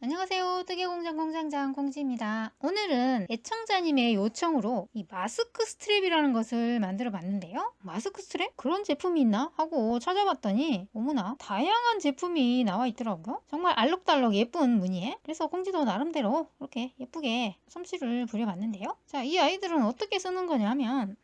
안녕하세요. 뜨개공장 공장장 콩지입니다. 오늘은 애청자님의 요청으로 이 마스크 스트랩이라는 것을 만들어 봤는데요. 마스크 스트랩? 그런 제품이 있나? 하고 찾아봤더니 어머나 다양한 제품이 나와 있더라고요. 정말 알록달록 예쁜 무늬에. 그래서 콩지도 나름대로 이렇게 예쁘게 솜씨를 부려봤는데요. 자, 이 아이들은 어떻게 쓰는 거냐 하면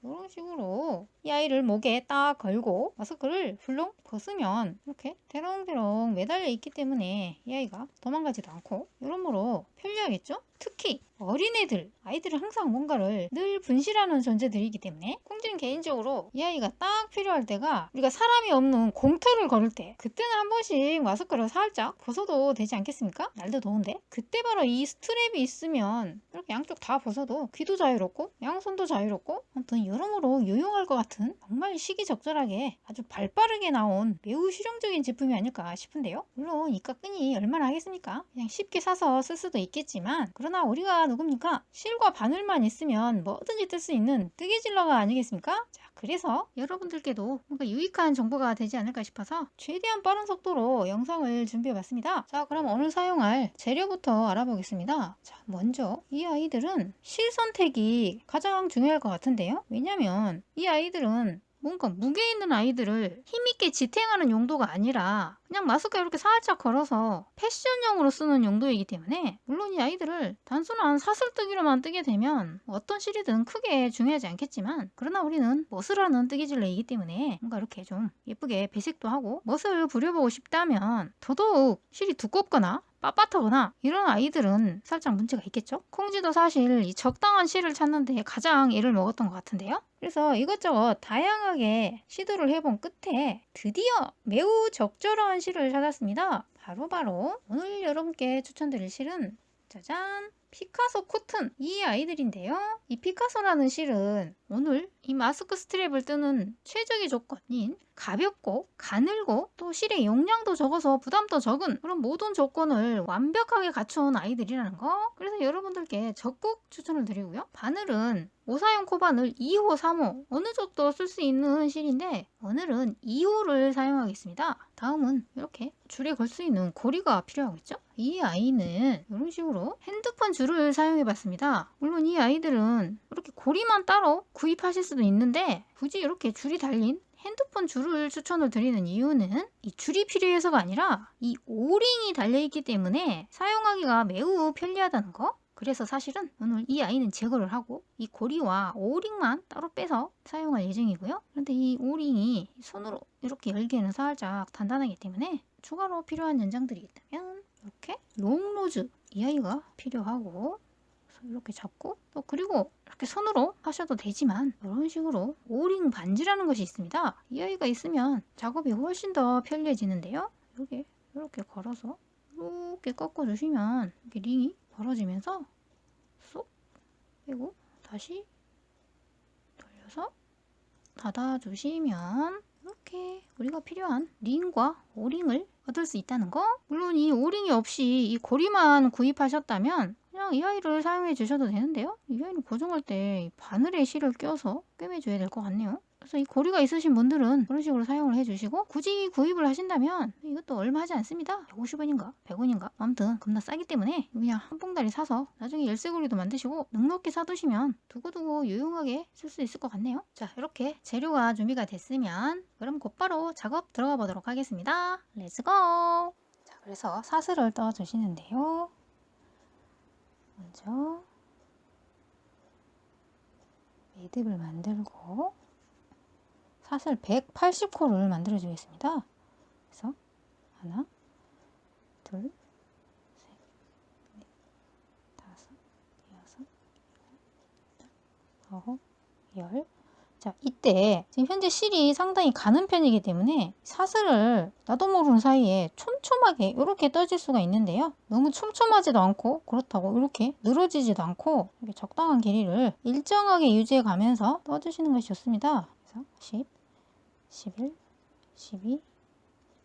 이런 식으로 이 아이를 목에 딱 걸고 마스크를 훌렁 벗으면 이렇게 대롱대롱 매달려 있기 때문에 이 아이가 도망가지도 않고 여러모로 편리하겠죠? 특히 어린애들, 아이들은 항상 뭔가를 늘 분실하는 존재들이기 때문에 콩지는 개인적으로 이 아이가 딱 필요할 때가 우리가 사람이 없는 공터를 걸을 때 그때는 한 번씩 마스크를 살짝 벗어도 되지 않겠습니까? 날도 더운데 그때 바로 이 스트랩이 있으면 이렇게 양쪽 다 벗어도 귀도 자유롭고 양손도 자유롭고 아무튼 여러모로 유용할 것 같은 정말 시기적절하게 아주 발빠르게 나온 매우 실용적인 제품이 아닐까 싶은데요. 물론 이깟 끈이 얼마나 하겠습니까? 그냥 쉽게 사서 쓸 수도 있겠지만 그러나 우리가 누굽니까? 실과 바늘만 있으면 뭐든지 뜰 수 있는 뜨개질러가 아니겠습니까? 자, 그래서 여러분들께도 뭔가 유익한 정보가 되지 않을까 싶어서 최대한 빠른 속도로 영상을 준비해 봤습니다. 자, 그럼 오늘 사용할 재료부터 알아보겠습니다. 자, 먼저 이 아이들은 실 선택이 가장 중요할 것 같은데요. 왜냐면 이 아이들은 뭔가 무게 있는 아이들을 힘있게 지탱하는 용도가 아니라 그냥 마스크 이렇게 살짝 걸어서 패션용으로 쓰는 용도이기 때문에 물론 이 아이들을 단순한 사슬뜨기로만 뜨게 되면 어떤 실이든 크게 중요하지 않겠지만 그러나 우리는 멋을 하는 뜨개질레이기 때문에 뭔가 이렇게 좀 예쁘게 배색도 하고 멋을 부려보고 싶다면 더더욱 실이 두껍거나 빳빳하거나 이런 아이들은 살짝 문제가 있겠죠? 콩지도 사실 이 적당한 실을 찾는데 가장 애를 먹었던 것 같은데요. 그래서 이것저것 다양하게 시도를 해본 끝에 드디어 매우 적절한 실을 찾았습니다. 바로 오늘 여러분께 추천드릴 실은 짜잔! 피카소 코튼 이 아이들인데요. 이 피카소라는 실은 오늘 이 마스크 스트랩을 뜨는 최적의 조건인 가볍고 가늘고 또 실의 용량도 적어서 부담도 적은 그런 모든 조건을 완벽하게 갖춘 아이들이라는 거. 그래서 여러분들께 적극 추천을 드리고요. 바늘은 오사용 코바늘 2호, 3호 어느 정도 쓸 수 있는 실인데 오늘은 2호를 사용하겠습니다. 다음은 이렇게 줄에 걸 수 있는 고리가 필요하겠죠? 이 아이는 이런 식으로 핸드폰 줄을 사용해 봤습니다. 물론 이 아이들은 이렇게 고리만 따로 구입하실 수도 있는데 굳이 이렇게 줄이 달린 핸드폰 줄을 추천을 드리는 이유는 이 줄이 필요해서가 아니라 이 오링이 달려있기 때문에 사용하기가 매우 편리하다는 거. 그래서 사실은 오늘 이 아이는 제거를 하고 이 고리와 오링만 따로 빼서 사용할 예정이고요. 그런데 이 오링이 손으로 이렇게 열기에는 살짝 단단하기 때문에 추가로 필요한 연장들이 있다면 이렇게 롱로즈 이 아이가 필요하고 이렇게 잡고 또 그리고 이렇게 손으로 하셔도 되지만 이런 식으로 오링 반지라는 것이 있습니다. 이 아이가 있으면 작업이 훨씬 더 편리해지는데요. 이렇게 걸어서 이렇게 꺾어주시면 이렇게 링이 벌어지면서 쏙 빼고 다시 돌려서 닫아주시면 이렇게 우리가 필요한 링과 오링을 얻을 수 있다는 거. 물론 이 오링이 없이 이 고리만 구입하셨다면 그냥 이 아이를 사용해 주셔도 되는데요. 이 아이는 고정할 때 바늘에 실을 껴서 꿰매줘야 될 것 같네요. 그래서 이 고리가 있으신 분들은 그런 식으로 사용을 해주시고 굳이 구입을 하신다면 이것도 얼마 하지 않습니다. 150원인가 100원인가 아무튼 겁나 싸기 때문에 그냥 한 봉다리 사서 나중에 열쇠고리도 만드시고 넉넉히 사두시면 두고두고 유용하게 쓸 수 있을 것 같네요. 자, 이렇게 재료가 준비가 됐으면 그럼 곧바로 작업 들어가 보도록 하겠습니다. 렛츠고! 자, 그래서 사슬을 떠 주시는데요. 먼저 매듭을 만들고 사슬 180코를 만들어 주겠습니다. 그래서 하나, 둘, 셋, 넷, 다섯, 여섯, 아홉, 열. 자, 이때 지금 현재 실이 상당히 가는 편이기 때문에 사슬을 나도 모르는 사이에 촘촘하게 이렇게 떠질 수가 있는데요. 너무 촘촘하지도 않고 그렇다고 이렇게 늘어지지도 않고 이렇게 적당한 길이를 일정하게 유지해 가면서 떠주시는 것이 좋습니다. 그래서 10, 11, 12,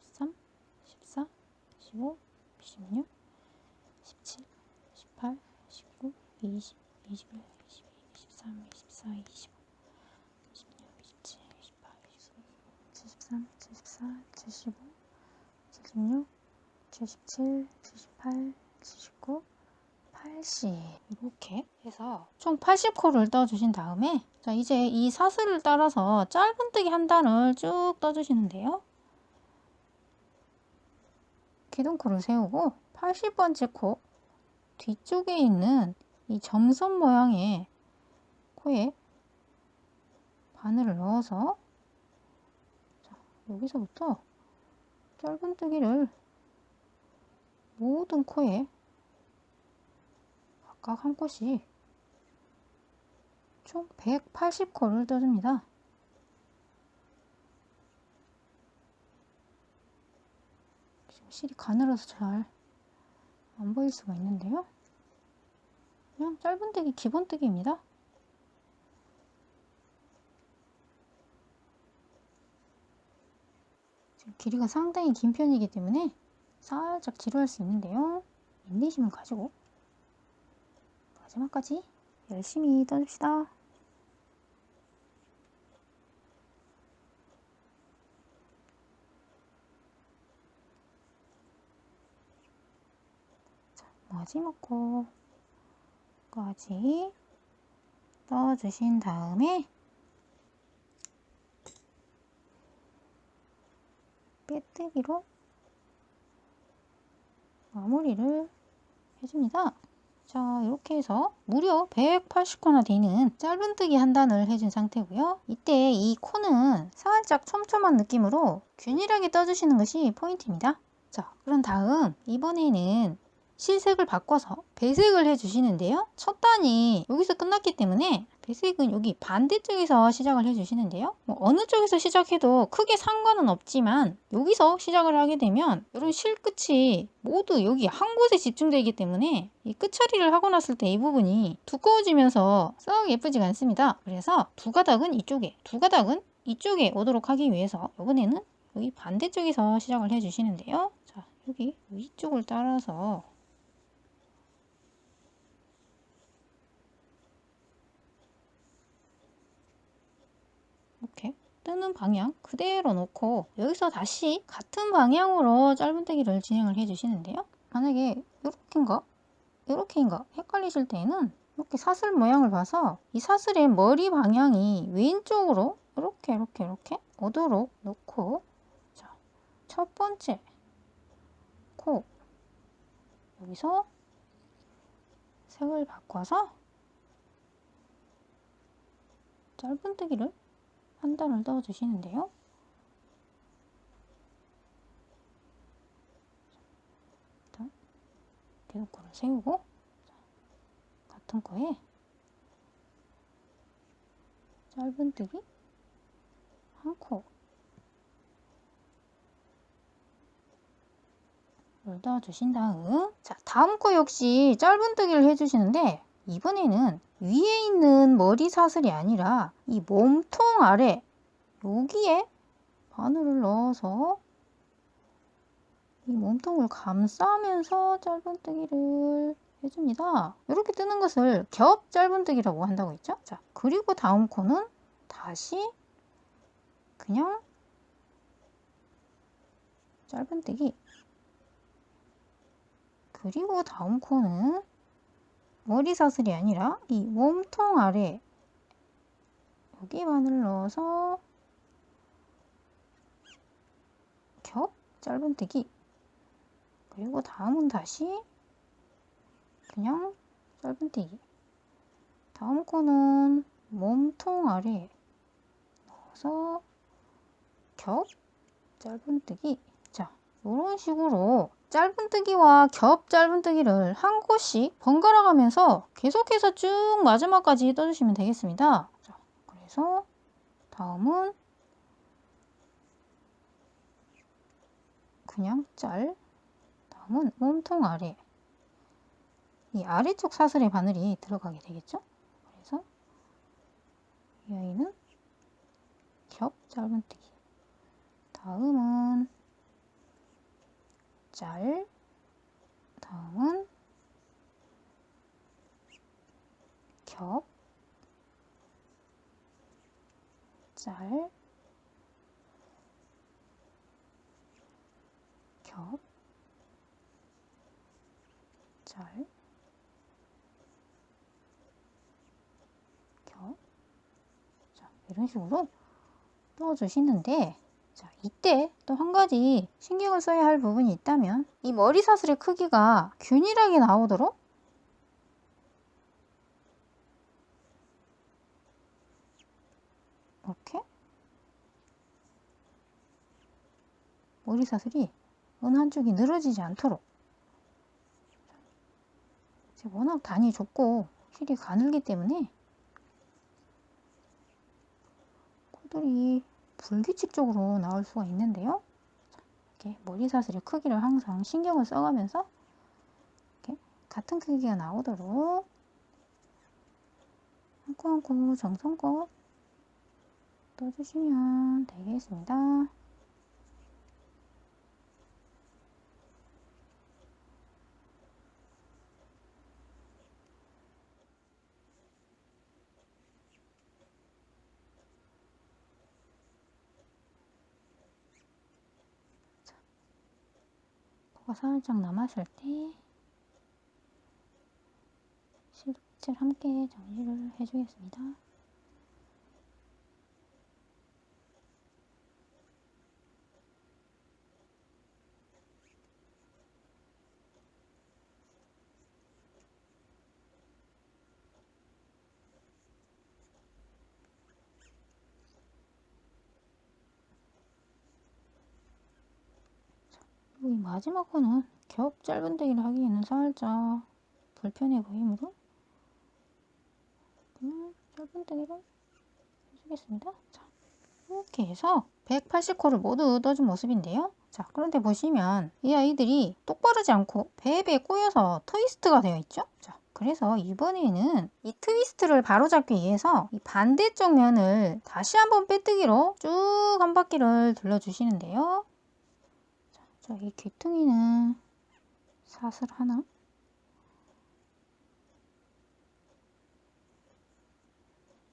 13, 14, 15, 16, 17, 18, 19, 20, 21, 22, 23, 24, 25 73, 74, 75, 76, 77, 78, 79, 80 이렇게 해서 총 80코를 떠주신 다음에 자 이제 이 사슬을 따라서 짧은뜨기 한 단을 쭉 떠주시는데요. 기둥코를 세우고 80번째 코 뒤쪽에 있는 이 점선 모양의 코에 바늘을 넣어서 자, 여기서부터 짧은뜨기를 모든 코에 각각 한 코씩 총 180코를 떠줍니다. 지금 실이 가늘어서 잘 안 보일 수가 있는데요. 그냥 짧은뜨기 기본뜨기입니다. 지금 길이가 상당히 긴 편이기 때문에 살짝 지루할 수 있는데요. 인내심을 가지고 마지막까지 열심히 떠줍시다. 자, 마지막 코까지 떠주신 다음에 빼뜨기로 마무리를 해줍니다. 자 이렇게 해서 무려 180코나 되는 짧은뜨기 한 단을 해준 상태고요. 이때 이 코는 살짝 촘촘한 느낌으로 균일하게 떠주시는 것이 포인트입니다. 자 그럼 다음 이번에는 실색을 바꿔서 배색을 해주시는데요. 첫 단이 여기서 끝났기 때문에 배색은 여기 반대쪽에서 시작을 해주시는데요. 어느 쪽에서 시작해도 크게 상관은 없지만 여기서 시작을 하게 되면 이런 실끝이 모두 여기 한 곳에 집중되기 때문에 이 끝처리를 하고 났을 때 이 부분이 두꺼워지면서 썩 예쁘지가 않습니다. 그래서 두 가닥은 이쪽에, 두 가닥은 이쪽에 오도록 하기 위해서 이번에는 여기 반대쪽에서 시작을 해주시는데요. 자 여기 위쪽을 따라서 이렇게 뜨는 방향 그대로 놓고 여기서 다시 같은 방향으로 짧은뜨기를 진행을 해 주시는데요. 만약에 이렇게인가 헷갈리실 때에는 이렇게 사슬 모양을 봐서 이 사슬의 머리 방향이 왼쪽으로 이렇게 오도록 놓고 자, 첫 번째 코 여기서 색을 바꿔서 짧은뜨기를 한 단을 넣어 주시는데요. 일단 기둥코를 세우고 같은 코에 짧은뜨기 한 코를 넣어 주신 다음 자 다음 코 역시 짧은뜨기를 해주시는데 이번에는 위에 있는 머리 사슬이 아니라 이 몸통 아래 여기에 바늘을 넣어서 이 몸통을 감싸면서 짧은뜨기를 해줍니다. 이렇게 뜨는 것을 겹 짧은뜨기라고 한다고 했죠. 자 그리고 다음 코는 다시 그냥 짧은뜨기 그리고 다음 코는 머리 사슬이 아니라 이 몸통 아래 여기 바늘을 넣어서 겹 짧은뜨기 그리고 다음은 다시 그냥 짧은뜨기 다음 코는 몸통 아래 넣어서 겹 짧은뜨기 자 이런 식으로 짧은뜨기와 겹 짧은뜨기를 한 곳씩 번갈아 가면서 계속해서 쭉 마지막까지 떠주시면 되겠습니다. 자, 그래서 다음은 그냥 다음은 몸통 아래 이 아래쪽 사슬에 바늘이 들어가게 되겠죠. 그래서 이 아이는 겹 짧은뜨기 다음은 다음은 겹 겹 잘 겨. 자, 이런 식으로 떠주시는데, 자, 이때 또 한 가지 신경을 써야 할 부분이 있다면 이 머리 사슬의 크기가 균일하게 나오도록 이렇게 머리 사슬이 어느 한쪽이 늘어지지 않도록, 워낙 단이 좁고 실이 가늘기 때문에 코들이 불규칙적으로 나올 수가 있는데요. 이렇게 머리 사슬의 크기를 항상 신경을 써가면서 이렇게 같은 크기가 나오도록 한 코 한 코 정성껏 떠주시면 되겠습니다. 코가 살짝 남았을 때 실끝을 함께 정리를 해주겠습니다. 이 마지막 코는 겹 짧은데기를 하기에는 살짝 불편해 보이므로 짧은데기를 해주겠습니다. 자, 이렇게 해서 180코를 모두 떠준 모습인데요. 자, 그런데 보시면 이 아이들이 똑바르지 않고 배에 꼬여서 트위스트가 되어 있죠. 자, 그래서 이번에는 이 트위스트를 바로잡기 위해서 이 반대쪽 면을 다시 한번 빼뜨기로 쭉 한 바퀴를 둘러주시는데요. 자, 이 귀퉁이는 사슬 하나,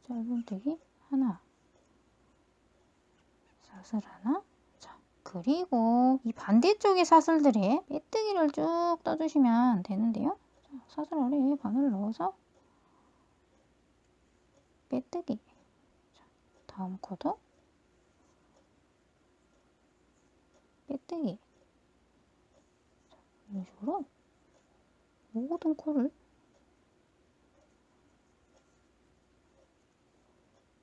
짧은뜨기 하나, 사슬 하나. 자, 그리고 이 반대쪽의 사슬들에 빼뜨기를 쭉 떠주시면 되는데요. 자, 사슬 아래에 바늘을 넣어서 빼뜨기. 자, 다음 코도 빼뜨기. 자, 이런 식으로 모든 코를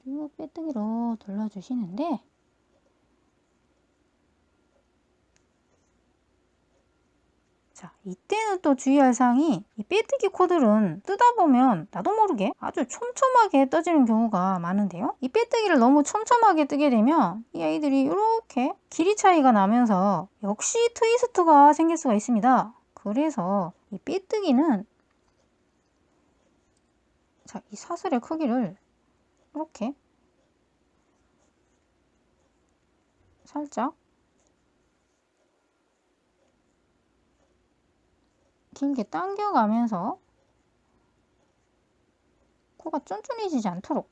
쭉 빼뜨기로 둘러주시는데, 자, 이때는 또 주의할 사항이 이 빼뜨기 코들은 뜨다 보면 나도 모르게 아주 촘촘하게 떠지는 경우가 많은데요. 이 빼뜨기를 너무 촘촘하게 뜨게 되면 이 아이들이 이렇게 길이 차이가 나면서 역시 트위스트가 생길 수가 있습니다. 그래서 이 빼뜨기는, 자, 이 사슬의 크기를 이렇게 살짝 길게 당겨가면서 코가 쫀쫀해지지 않도록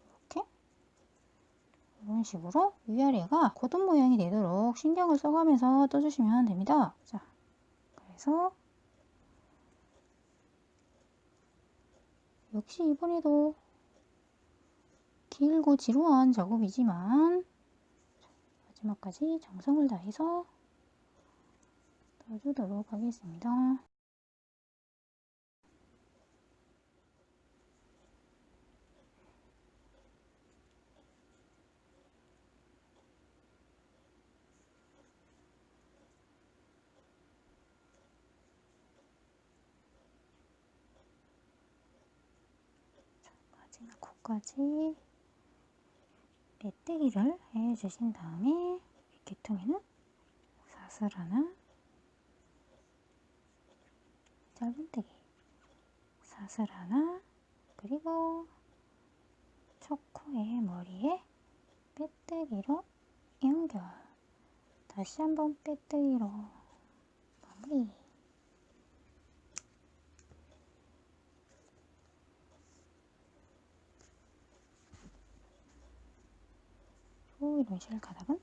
이렇게 이런 식으로 위아래가 고든 모양이 되도록 신경을 써가면서 떠주시면 됩니다. 자, 그래서 역시 이번에도 길고 지루한 작업이지만 마지막까지 정성을 다해서 떠주도록 하겠습니다. 마지막 코까지 빼뜨기를 해주신 다음에 귀퉁이는 사슬 하나, 짧은뜨기 사슬 하나, 그리고 첫 코의 머리에 빼뜨기로 연결, 다시 한번 빼뜨기로 마무리. 이런 실 가닥은.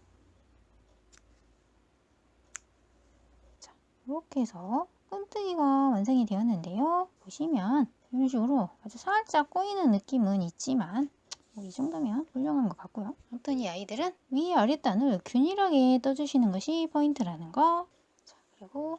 자, 이렇게 해서 끈뜨기가 완성이 되었는데요. 보시면 이런 식으로 아주 살짝 꼬이는 느낌은 있지만 뭐 이 정도면 훌륭한 것 같고요. 아무튼 이 아이들은 위 아랫단을 균일하게 떠주시는 것이 포인트라는 거. 자, 그리고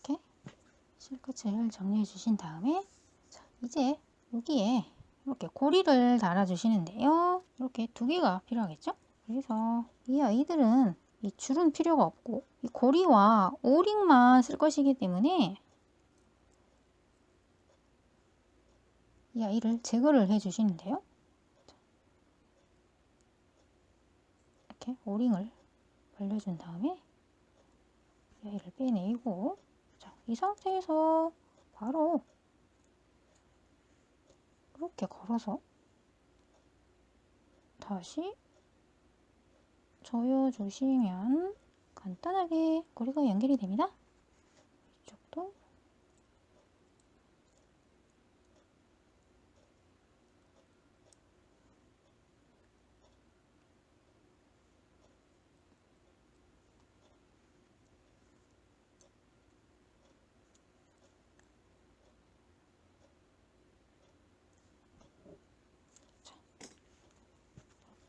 이렇게 실끝을 정리해 주신 다음에, 자, 이제 여기에 이렇게 고리를 달아 주시는데요. 이렇게 2개가 필요하겠죠? 그래서 이 아이들은 이 줄은 필요가 없고 이 고리와 오링만 쓸 것이기 때문에 이 아이를 제거를 해 주시는데요. 이렇게 오링을 벌려준 다음에 이 아이를 빼내고, 자, 이 상태에서 바로 이렇게 걸어서 다시 조여주시면 간단하게 고리가 연결이 됩니다. 이쪽도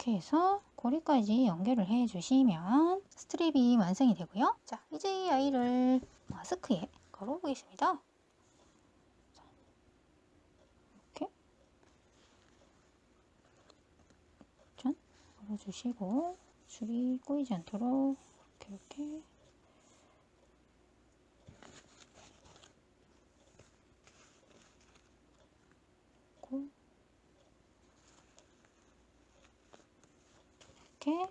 이렇게 해서 고리까지 연결을 해 주시면 스트랩이 완성이 되고요. 자, 이제 이 아이를 마스크에 걸어 보겠습니다. 이렇게 짠 걸어 주시고 줄이 꼬이지 않도록 이렇게 이렇게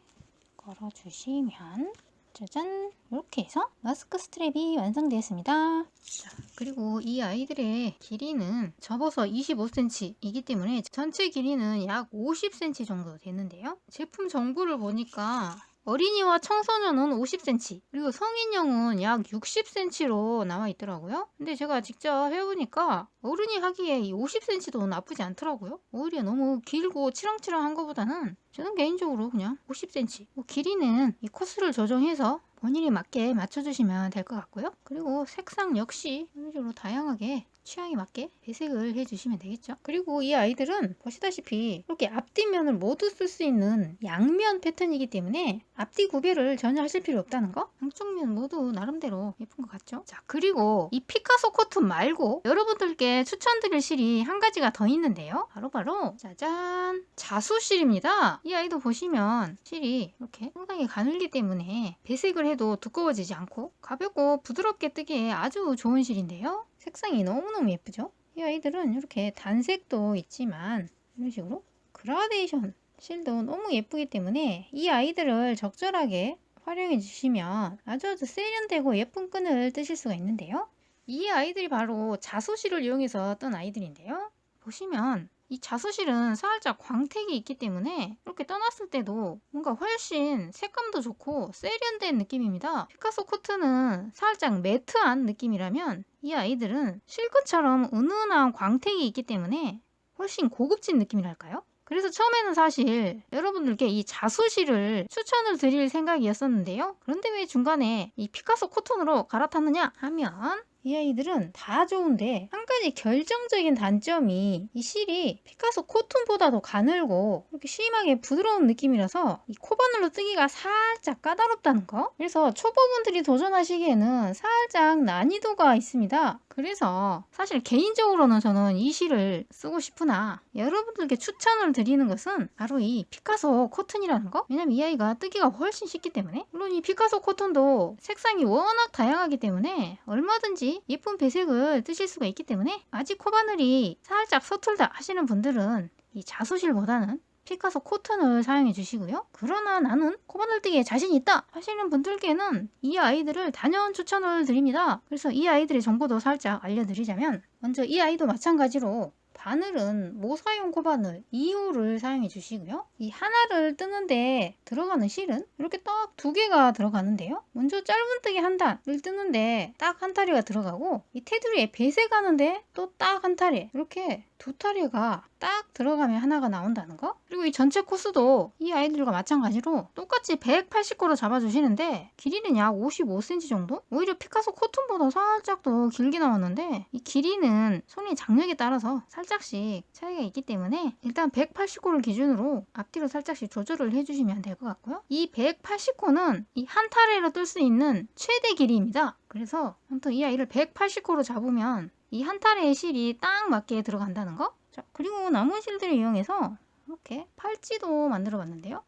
걸어주시면 짜잔, 이렇게 해서 마스크 스트랩이 완성되었습니다. 자, 그리고 이 아이들의 길이는 접어서 25cm 이기 때문에 전체 길이는 약 50cm 정도 되는데요. 제품 정보를 보니까 어린이와 청소년은 50cm, 그리고 성인용은 약 60cm로 나와 있더라고요. 근데 제가 직접 해보니까 어른이 하기에 이 50cm도 나쁘지 않더라고요. 오히려 너무 길고 치렁치렁한 것보다는 저는 개인적으로 그냥 50cm, 길이는 이 코스를 조정해서 본인이 맞게 맞춰주시면 될 것 같고요. 그리고 색상 역시 이런 식으로 다양하게 취향에 맞게 배색을 해주시면 되겠죠. 그리고 이 아이들은 보시다시피 이렇게 앞뒷면을 모두 쓸 수 있는 양면 패턴이기 때문에 앞뒤 구별을 전혀 하실 필요 없다는 거. 양쪽 면 모두 나름대로 예쁜 것 같죠. 자, 그리고 이 피카소 코튼 말고 여러분들께 추천드릴 실이 한 가지가 더 있는데요. 바로 짜잔, 자수실입니다. 이 아이도 보시면 실이 이렇게 상당히 가늘기 때문에 배색을 해도 두꺼워지지 않고 가볍고 부드럽게 뜨기에 아주 좋은 실인데요. 색상이 너무너무 예쁘죠? 이 아이들은 이렇게 단색도 있지만 이런 식으로 그라데이션 실도 너무 예쁘기 때문에 이 아이들을 적절하게 활용해 주시면 아주 세련되고 예쁜 끈을 뜨실 수가 있는데요. 이 아이들이 바로 자수실을 이용해서 뜬 아이들인데요. 보시면 이 자수실은 살짝 광택이 있기 때문에 이렇게 떠났을 때도 뭔가 훨씬 색감도 좋고 세련된 느낌입니다. 피카소 코트는 살짝 매트한 느낌이라면 이 아이들은 실크처럼 은은한 광택이 있기 때문에 훨씬 고급진 느낌이랄까요? 그래서 처음에는 사실 여러분들께 이 자수실을 추천을 드릴 생각이었었는데요. 그런데 왜 중간에 이 피카소 코튼으로 갈아탔느냐 하면 이 아이들은 다 좋은데 한 가지 결정적인 단점이 이 실이 피카소 코튼보다도 가늘고 이렇게 심하게 부드러운 느낌이라서 이 코바늘로 뜨기가 살짝 까다롭다는 거. 그래서 초보분들이 도전하시기에는 살짝 난이도가 있습니다. 그래서 사실 개인적으로는 저는 이 실을 쓰고 싶으나 여러분들께 추천을 드리는 것은 바로 이 피카소 코튼이라는 거. 왜냐면 이 아이가 뜨기가 훨씬 쉽기 때문에. 물론 이 피카소 코튼도 색상이 워낙 다양하기 때문에 얼마든지 같이 예쁜 배색을 뜨실 수가 있기 때문에 아직 코바늘이 살짝 서툴다 하시는 분들은 이 자수실보다는 피카소 코튼을 사용해 주시고요. 그러나 나는 코바늘 뜨기에 자신 있다 하시는 분들께는 이 아이들을 단연 추천을 드립니다. 그래서 이 아이들의 정보도 살짝 알려드리자면, 먼저 이 아이도 마찬가지로 바늘은 모사용 코바늘 2호를 사용해 주시고요. 이 하나를 뜨는데 들어가는 실은 이렇게 딱 2개가 들어가는데요. 먼저 짧은뜨기 한 단을 뜨는데 딱 한 타리가 들어가고, 이 테두리에 배색하는데 또 딱 한 타리, 이렇게 2타리가 딱 들어가면 하나가 나온다는 거. 그리고 이 전체 코스도 이 아이들과 마찬가지로 똑같이 180고로 잡아주시는데 길이는 약 55cm 정도? 오히려 피카소 코튼보다 살짝 더 길게 나왔는데, 이 길이는 손의 장력에 따라서 살짝씩 차이가 있기 때문에 일단 180고를 기준으로 앞뒤로 살짝씩 조절을 해주시면 될 것 같고요. 이 180고는 이 한 타리로 뜰 수 있는 최대 길이입니다. 그래서 아무튼 이 아이를 180고로 잡으면 이 한 타리의 실이 딱 맞게 들어간다는 거. 자, 그리고 남은 실들을 이용해서 이렇게 팔찌도 만들어 봤는데요.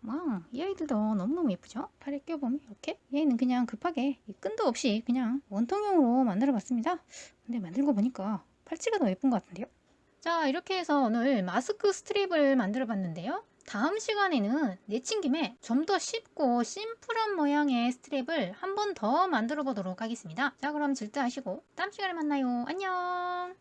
이 아이들도 너무너무 예쁘죠? 팔에 껴보면 이렇게. 얘는 그냥 급하게 끈도 없이 그냥 원통형으로 만들어 봤습니다. 근데 만들고 보니까 팔찌가 더 예쁜 것 같은데요. 자, 이렇게 해서 오늘 마스크 스트립을 만들어 봤는데요. 다음 시간에는 내친 김에 좀 더 쉽고 심플한 모양의 스트랩을 한 번 더 만들어 보도록 하겠습니다. 자, 그럼 질투하시고 다음 시간에 만나요. 안녕.